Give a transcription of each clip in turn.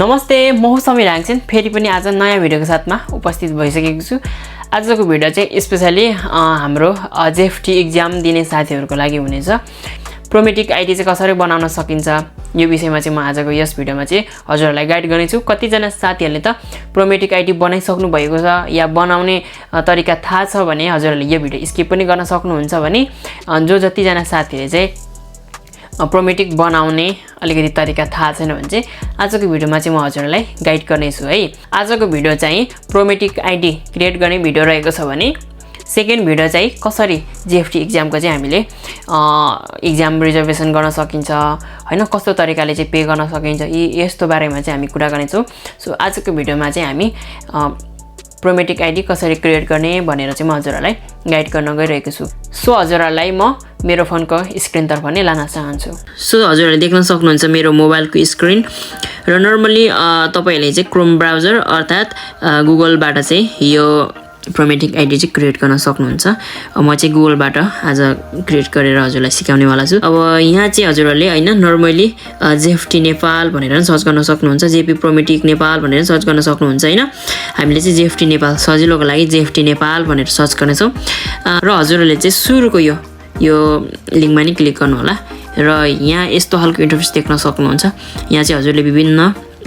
नमस्ते, म समीर आङछिन फेरि पनि आज नयाँ भिडियोको साथमा उपस्थित भइसकेको छु। आजको भिडियो चाहिँ स्पेशली हाम्रो जेएफटी एक्जाम दिने साथीहरुको लागि हुनेछ। प्रोमेट्रिक आईडी चाहिँ कसरी बनाउन सकिन्छ यो विषयमा चाहिँ म आजको यस भिडियोमा चाहिँ हजुरहरुलाई गाइड गर्नेछु। कति जना साथीहरुले त प्रोमेट्रिक आईडी बनाइसक्नु भएको छ या बनाउने तरिका थाहा छ भने हजुरहरुले यो भिडियो स्किप पनि गर्न सक्नुहुन्छ भने जो जति जना साथीहरुले चाहिँ प्रोमेट्रिक बनाउने अलिकति तरिका थाहा छैन भने चाहिँ आजको भिडियोमा चाहिँ म हजुरहरुलाई गाइड गर्नेछु है। आजको भिडियो चाहिँ प्रोमेट्रिक आईडी क्रिएट गर्ने भिडियो रहेको छ भने सेकेन्ड भिडियो चाहिँ कसरी जेएफटी एक्जामको चाहिँ हामीले एक्जाम रिजर्भेसन गर्न सकिन्छ हैन, कस्तो तरिकाले चाहिँ पे गर्न सकिन्छ यस्तो बारेमा चाहिँ हामी कुरा गर्नेछौँ। सो आजको भिडियोमा चाहिँ हामी प्रोमेट्रिक आईडी कसरी क्रिएट गर्ने भनेर चाहिँ म हजुरहरुलाई गाइड गर्न गइरहेको छु। सो हजुरहरुलाई म मेरो फोनको स्क्रिनतर्फ नै लान चाहन्छु। सो हजुरहरुले देख्न सक्नुहुन्छ मेरो मोबाइलको स्क्रिन र नर्मली तपाईहरुले चाहिँ क्रोम ब्राउजर अर्थात गुगलबाट चाहिँ यो प्रोमेट्रिक आईडी चाहिँ क्रिएट गर्न सक्नुहुन्छ। म चाहिँ गुगलबाट आज क्रिएट गरेर हजुरलाई सिकाउने वाला छु। अब यहाँ चाहिँ हजुरहरुले हैन नर्मली जेएफटी नेपाल भनेर सर्च गर्न सक्नुहुन्छ, जेपी प्रोमेट्रिक नेपाल भनेर सर्च गर्न सक्नुहुन्छ हैन। हामीले चाहिँ जेएफटी नेपाल सजिलोको लागि जेएफटी नेपाल भनेर सर्च गर्नेछौँ र हजुरहरुले चाहिँ सुरुको यो लिंकमा नि क्लिक गर्नु होला र यहाँ यस्तो खालको इन्टरफेस देख्न सक्नुहुन्छ। यहाँ चाहिँ हजुरले विभिन्न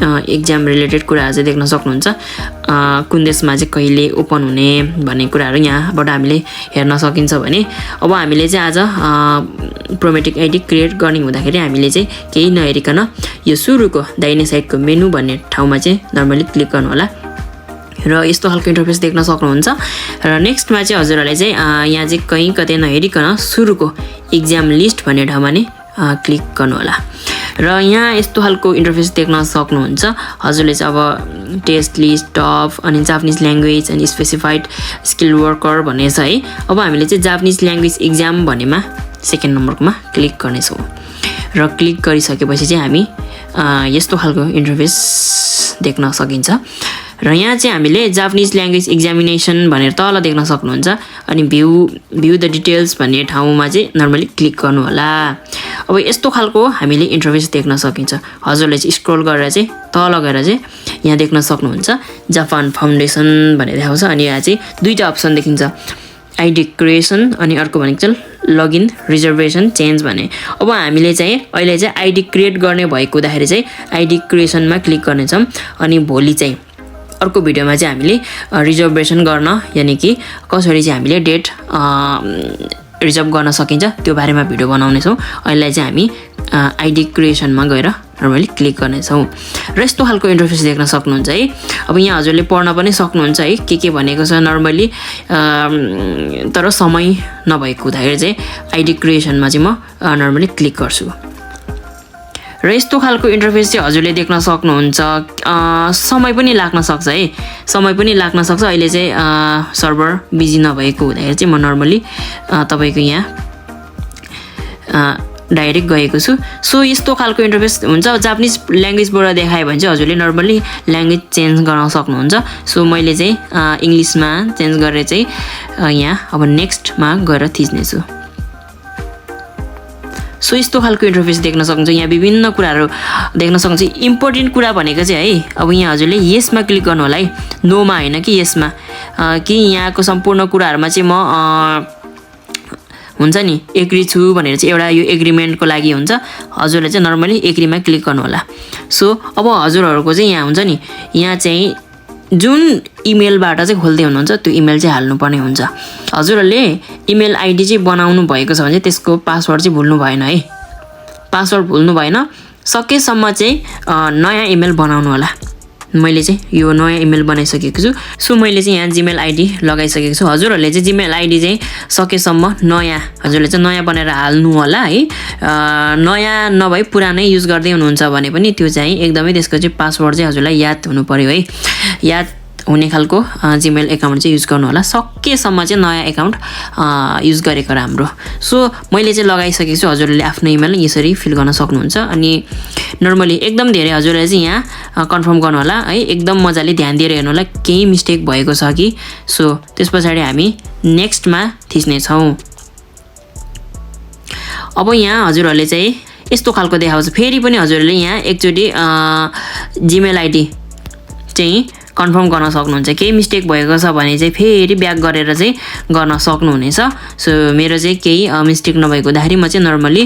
एक्जाम रिलेटेड कुराहरु चाहिँ देख्न सक्नुहुन्छ। कुन देशमा चाहिँ कहिले ओपन हुने भन्ने कुराहरु यहाँबाट हामीले हेर्न सकिन्छ भने अब हामीले चाहिँ आज प्रोमेट्रिक आईडी क्रिएट गर्ने हुँदाखेरि हामीले चाहिँ केही नहेरिकन यो सुरुको दाहिने साइडको मेनु भन्ने ठाउँमा चाहिँ नर्मली क्लिक गर्नु होला र यस्तो खालको इन्टरफेस देख्न सक्नुहुन्छ। र नेक्स्टमा चाहिँ हजुरहरुले चाहिँ यहाँ चाहिँ कहीं कतै नहेरिकन सुरुको एक्जाम लिस्ट भन्ने ठाउँमा नै क्लिक गर्नु होला र यहाँ यस्तो खालको इन्टरफेस देख्न सक्नुहुन्छ। हजुरले चाहिँ अब टेस्ट लिस्ट टप अनि जापानिज ल्याङ्ग्वेज अनि स्पेसिफाइड स्किल वर्कर भन्ने छ है। अब हामीले चाहिँ जापानिज ल्याङ्ग्वेज एक्जाम भन्नेमा सेकेन्ड नम्बरकोमा क्लिक गर्नेछौँ र क्लिक गरिसकेपछि चाहिँ हामी यस्तो खालको इन्टरफेस देख्न सकिन्छ र यहाँ चाहिँ हामीले जापानिज ल्याङ्ग्वेज एक्जामिनेसन भनेर तल देख्न सक्नुहुन्छ अनि भ्यू द डिटेल्स भन्ने ठाउँमा चाहिँ नर्मली क्लिक गर्नु होला। अब यस्तो खालको हामीले इन्टरफेस देख्न सकिन्छ। हजुरले चाहिँ स्क्रोल गरेर चाहिँ तल गएर चाहिँ यहाँ देख्न सक्नुहुन्छ जापान फाउन्डेसन भनेर देखाउँछ अनि यहाँ चाहिँ दुईटा अप्सन देखिन्छ, आईडी क्रिएसन अनि अर्को भनेको चाहिँ लगइन रिजर्भेसन चेन्ज भन्ने। अब हामीले चाहिँ अहिले चाहिँ आईडी क्रिएट गर्ने भएको हुँदाखेरि चाहिँ आईडी क्रिएसनमा क्लिक गर्नेछौँ अनि भोलि चाहिँ अर्को भिडियोमा चाहिँ हामीले रिजर्भेसन गर्न यानी कि कसरी चाहिँ हामीले डेट रिजर्भ गर्न सकिन्छ त्यो बारेमा भिडियो बनाउनेछौँ। अहिले चाहिँ हामी आईडी क्रिएसनमा गएर नर्मली क्लिक गर्नेछौँ र यस्तो खालको इन्टरफेस देख्न सक्नुहुन्छ है। अब यहाँ हजुरले पढ्न पनि सक्नुहुन्छ है के भनेको छ नर्मली, तर समय नभएको हुँदाखेरि चाहिँ आईडी क्रिएसनमा चाहिँ म नर्मली क्लिक गर्छु र यस्तो खालको इन्टरफेस चाहिँ हजुरले देख्न सक्नुहुन्छ। समय पनि लाग्न सक्छ है, समय पनि लाग्न सक्छ। अहिले चाहिँ सर्भर बिजी नभएको हुँदाखेरि चाहिँ म नर्मली तपाईको यहाँ डाइरेक्ट गएको छु। सो यस्तो खालको इन्टरफेस हुन्छ। जापानिज ल्याङ्ग्वेजबाट देखायो भने चाहिँ हजुरले नर्मली ल्याङ्ग्वेज चेन्ज गर्न सक्नुहुन्छ। सो मैले चाहिँ इङ्ग्लिसमा चेन्ज गरेर चाहिँ यहाँ अब नेक्स्टमा गएर थिच्नेछु। सो यस्तो खालको इन्टरफेस देख्न सक्नुहुन्छ। यहाँ विभिन्न कुराहरू देख्न सक्नुहुन्छ। इम्पोर्टेन्ट कुरा भनेको चाहिँ है अब यहाँ हजुरले यसमा क्लिक गर्नु होला है, नोमा होइन कि यसमा, कि यहाँको सम्पूर्ण कुराहरूमा चाहिँ म हुन्छ नि एग्री छु भनेर चाहिँ एउटा यो एग्रिमेन्टको लागि हुन्छ। हजुरले चाहिँ नर्मली एग्रीमा क्लिक गर्नु होला। सो अब हजुरहरूको चाहिँ यहाँ हुन्छ नि यहाँ चाहिँ जुन इमेलबाट चाहिँ खोल्दै हुनुहुन्छ त्यो इमेल चाहिँ हाल्नुपर्ने हुन्छ। हजुरहरूले इमेल आईडी चाहिँ बनाउनु भएको छ भने त्यसको पासवर्ड चाहिँ भुल्नु भएन है, पासवर्ड भुल्नु भएन। सकेसम्म चाहिँ नयाँ इमेल बनाउनु होला। मैले चाहिँ यो नयाँ इमेल बनाइसकेको छु। सो मैले चाहिँ यहाँ जीमेल आईडी लगाइसकेको छु। हजुरहरूले चाहिँ जीमेल आईडी चाहिँ सकेसम्म नयाँ हजुरले चाहिँ नयाँ बनाएर हाल्नु होला है। नयाँ नभई पुरानै युज गर्दै हुनुहुन्छ भने पनि त्यो चाहिँ एकदमै त्यसको चाहिँ पासवर्ड चाहिँ हजुरलाई याद हुनु पर्यो है। याद हुने खालको जीमेल एकाउन्ट चाहिँ युज गर्नु होला। सकेसम्म चाहिँ नयाँ एकाउन्ट युज गरेको राम्रो। सो मैले चाहिँ लगाइसकेको छु। हजुरले आफ्नो इमेल यसरी फिल गर्न सक्नुहुन्छ अनि नर्मली एकदम धेरै हजुरले चाहिँ यहाँ कन्फर्म गर्नु होला है। एकदम मजाले ध्यान दिएर हेर्नु होला केही मिस्टेक भएको छ कि। सो त्यसपछि हामी नेक्स्टमा थिच्ने छौँ। अब यहाँ हजुरहरूले चाहिँ यस्तो खालको देखाउँछ। फेरि पनि हजुरले यहाँ एकचोटि जिमेल आइडी चाहिँ कन्फर्म गर्न सक्नुहुन्छ। केही मिस्टेक भएको छ भने चाहिँ फेरि ब्याक गरेर चाहिँ गर्न सक्नुहुनेछ। सो मेरो चाहिँ केही मिस्टेक नभएको हुँदाखेरि म चाहिँ नर्मली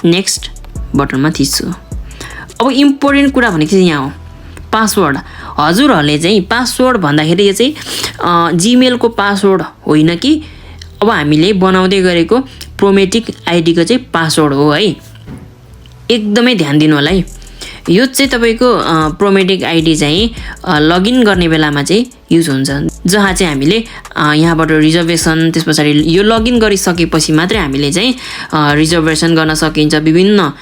नेक्स्ट बटनमा थिच्छु। अब इम्पोर्टेन्ट कुरा भनेको चाहिँ यहाँ हो पासवर्ड। हजुरहरूले चाहिँ पासवर्ड भन्दाखेरि यो चाहिँ जिमेलको पासवर्ड होइन कि अब हामीले बनाउँदै गरेको प्रोमेट्रिक आइडीको चाहिँ पासवर्ड हो है। एकदमै ध्यान दिनु होला है। यो चाहिँ तपाईँको प्रोमेट्रिक आइडी चाहिँ लगइन गर्ने बेलामा चाहिँ युज हुन्छ, जहाँ चाहिँ हामीले यहाँबाट रिजर्भेसन, त्यस पछाडि यो लगइन गरिसकेपछि मात्रै हामीले चाहिँ रिजर्भेसन गर्न सकिन्छ, विभिन्न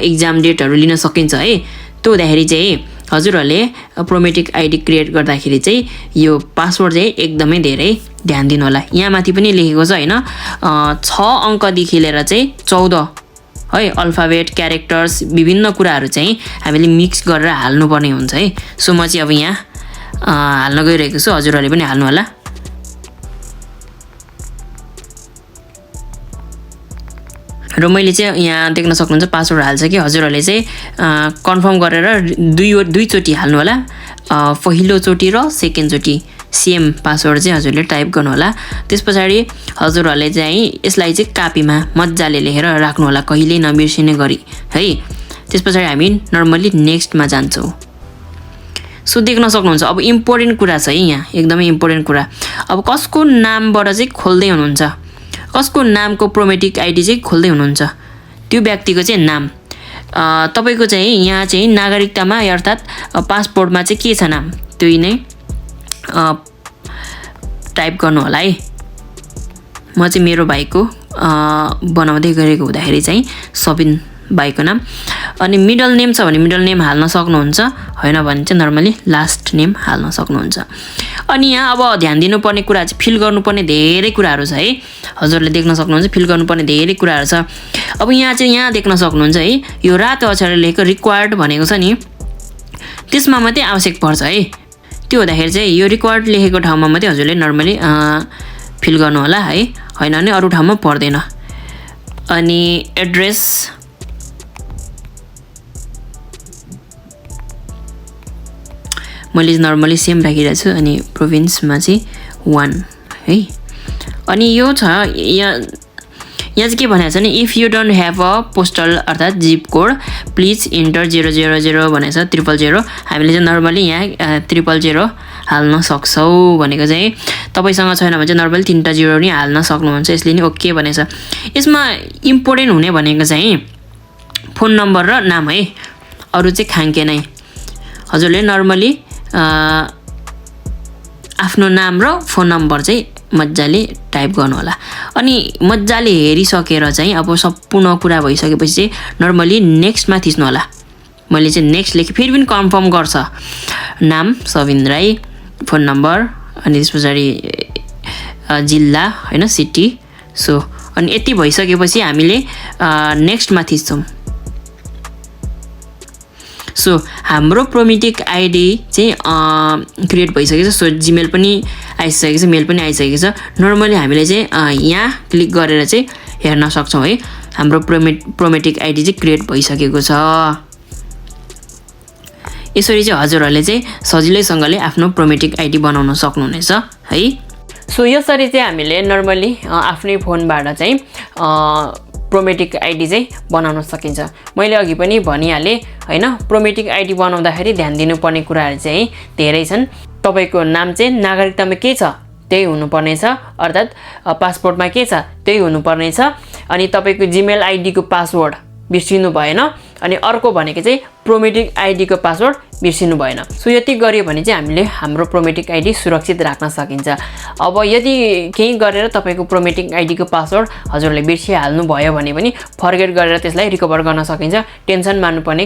इक्जाम डेटहरू लिन सकिन्छ है। त्यो हुँदाखेरि चाहिँ हजुरहरूले प्रोमेट्रिक आइडी क्रिएट गर्दाखेरि चाहिँ यो पासवर्ड चाहिँ एकदमै धेरै ध्यान दिनु होला। यहाँ माथि पनि लेखेको छ होइन, 6 अङ्कदेखि लिएर चाहिँ 14 है अल्फाबेट क्यारेक्टर्स विभिन्न कुराहरू चाहिँ हामीले मिक्स गरेर हाल्नुपर्ने हुन्छ है। सो म चाहिँ अब यहाँ हाल्न गइरहेको छु, हजुरहरूले पनि हाल्नु होला। र मैले चाहिँ यहाँ देख्न सक्नुहुन्छ पासवर्ड हाल्छ कि हजुरहरूले चाहिँ कन्फर्म गरेर दुईचोटि हाल्नु होला। पहिलोचोटि र सेकेन्डचोटि सेम पासवर्ड चाहिँ हजुरले टाइप गर्नु होला। त्यस पछाडि हजुरहरूले चाहिँ यसलाई चाहिँ कापीमा मजाले लेखेर राख्नु होला, कहिल्यै नबिर्सिने गरी है। त्यस पछाडि हामी नर्मली नेक्स्टमा जान्छौँ। सो देख्न सक्नुहुन्छ अब इम्पोर्टेन्ट कुरा छ है यहाँ, एकदमै इम्पोर्टेन्ट कुरा। अब कसको नामबाट चाहिँ खोल्दै हुनुहुन्छ, कसको नामको प्रोमेट्रिक आइडी चाहिँ खोल्दै हुनुहुन्छ, त्यो व्यक्तिको चाहिँ नाम तपाईँको चाहिँ यहाँ चाहिँ नागरिकतामा अर्थात् पासपोर्टमा चाहिँ के छ नाम त्यही नै टाइप गर्नु होला है। म चाहिँ मेरो भाइको बनाउँदै गरेको हुँदाखेरि चाहिँ सबिन भाइको नाम, अनि मिडल नेम छ भने मिडल नेम हाल्न सक्नुहुन्छ, होइन भने चाहिँ नर्मली लास्ट नेम हाल्न सक्नुहुन्छ। अनि यहाँ अब ध्यान दिनुपर्ने कुरा चाहिँ फिल गर्नुपर्ने धेरै कुराहरू छ है। हजुरले देख्न सक्नुहुन्छ फिल गर्नुपर्ने धेरै कुराहरू छ। अब यहाँ चाहिँ यहाँ देख्न सक्नुहुन्छ है, यो रातो अक्षरले लेखेको रिक्वायर्ड भनेको छ नि, त्यसमा मात्रै आवश्यक पर्छ है। त्यो हुँदाखेरि चाहिँ यो रिक्वायर्ड लेखेको ठाउँमा मात्रै हजुरले नर्मली फिल गर्नु होला है, होइन भने अरू ठाउँमा पर्दैन। अनि एड्रेस मैले नर्मली सेम राखिरहेको छु, अनि प्रोभिन्समा चाहिँ 1 है। अनि यो छ यहाँ चाहिँ के भनेको छ नि, if you don't have a postal अर्थात् जिप कोड प्लिज इन्टर 000 भनेको छ 000। हामीले चाहिँ नर्मली यहाँ 000 हाल्न सक्छौँ भनेको चाहिँ, तपाईँसँग छैन भने चाहिँ नर्मली 3टा 0 नि हाल्न सक्नुहुन्छ। यसले नि ओके भनेको छ। यसमा इम्पोर्टेन्ट हुने भनेको चाहिँ फोन नम्बर र नाम है, अरू चाहिँ खाङ्के नै। हजुरले नर्मली आफ्नो नाम र फोन नम्बर चाहिँ मजाले टाइप गर्नु होला। अनि मजाले हेरिसकेर चाहिँ अब सम्पूर्ण कुरा भइसकेपछि चाहिँ नर्मली नेक्स्टमा थिच्नु होला। मैले चाहिँ नेक्स्ट लेखेँ, फेरि पनि कन्फर्म गर्छ नाम सबिन राई, फोन नम्बर, अनि त्यस पछाडि जिल्ला होइन सिटी। सो अनि यति भइसकेपछि हामीले नेक्स्टमा थिच्छौँ। सो हाम्रो प्रोमेट्रिक आइडी चाहिँ क्रिएट भइसकेको छ। सो जिमेल पनि आइसकेको छ, मेल पनि आइसकेको छ। नर्मली हामीले चाहिँ यहाँ क्लिक गरेर चाहिँ हेर्न सक्छौँ है, हाम्रो प्रोमेट्रिक आइडी चाहिँ क्रिएट भइसकेको छ। यसरी चाहिँ हजुरहरूले चाहिँ सजिलैसँगले आफ्नो प्रोमेट्रिक आइडी बनाउन सक्नुहुनेछ है। सो यसरी चाहिँ हामीले नर्मली आफ्नै फोनबाट चाहिँ प्रोमेट्रिक आइडी चाहिँ बनाउन सकिन्छ। मैले अघि पनि भनिहालेँ होइन, प्रोमेट्रिक आइडी बनाउँदाखेरि ध्यान दिनुपर्ने कुराहरू चाहिँ धेरै छन्। तपाईँको नाम चाहिँ नागरिकतामा के छ त्यही हुनुपर्नेछ, अर्थात् पासपोर्टमा के छ त्यही हुनुपर्नेछ। अनि तपाईँको जिमेल आइडीको पासवर्ड बिर्सिनु भएन। अनि अर्को भनेको चाहिँ प्रोमेट्रिक आइडीको पासवर्ड बिर्सिनु भएन। सो यति गरियो भने चाहिँ हामीले हाम्रो प्रोमेट्रिक आइडी सुरक्षित राख्न सकिन्छ। अब यदि केही गरेर तपाईँको प्रोमेट्रिक आइडीको पासवर्ड हजुरले बिर्सिहाल्नु भयो भने पनि फर्गेट गरेर त्यसलाई रिकभर गर्न सकिन्छ। टेन्सन मान्नुपर्ने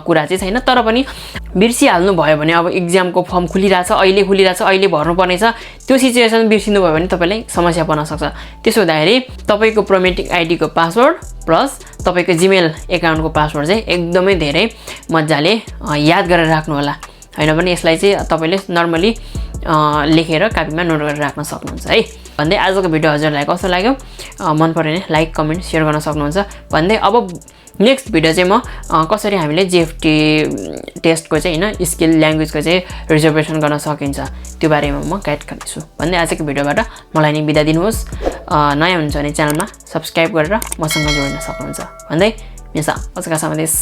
कुरा चाहिँ छैन। तर पनि बिर्सिहाल्नु भयो भने अब इक्जामको फर्म खुलिरहेछ, अहिले खुलिरहेछ, अहिले भर्नुपर्ने छ, त्यो सिचुएसन बिर्सिनु भयो भने तपाईँलाई समस्या पर्न सक्छ। त्यसो हुँदाखेरि तपाईँको प्रोमेट्रिक आइडीको पासवर्ड प्लस तपाईँको जिमेल एकाउन्टको पासवर्ड चाहिँ एकदमै धेरै मजाले याद गरेर राख्नु होला, होइन भने यसलाई चाहिँ तपाईँले नर्मली लेखेर कापीमा नोट गरेर राख्न सक्नुहुन्छ है। भन्दै आजको भिडियो हजुरलाई कस्तो लाग्यो मन पर्यो भने लाइक कमेन्ट सेयर गर्न सक्नुहुन्छ भन्दै अब नेक्स्ट भिडियो चाहिँ म कसरी हामीले जेएफटी टेस्टको चाहिँ हैन स्किल ल्याङ्ग्वेजको चाहिँ रिजर्भेसन गर्न सकिन्छ त्यो बारेमा म गाइड गर्नेछु भन्दै आजको भिडियोबाट मलाई नि बिदा दिनुहोस् नयाँ हुनुहुन्छ भने च्यानलमा सब्स्क्राइब गरेर मसँग जोड्न सक्नुहुन्छ भन्दै मिसा ओसाका सामदेश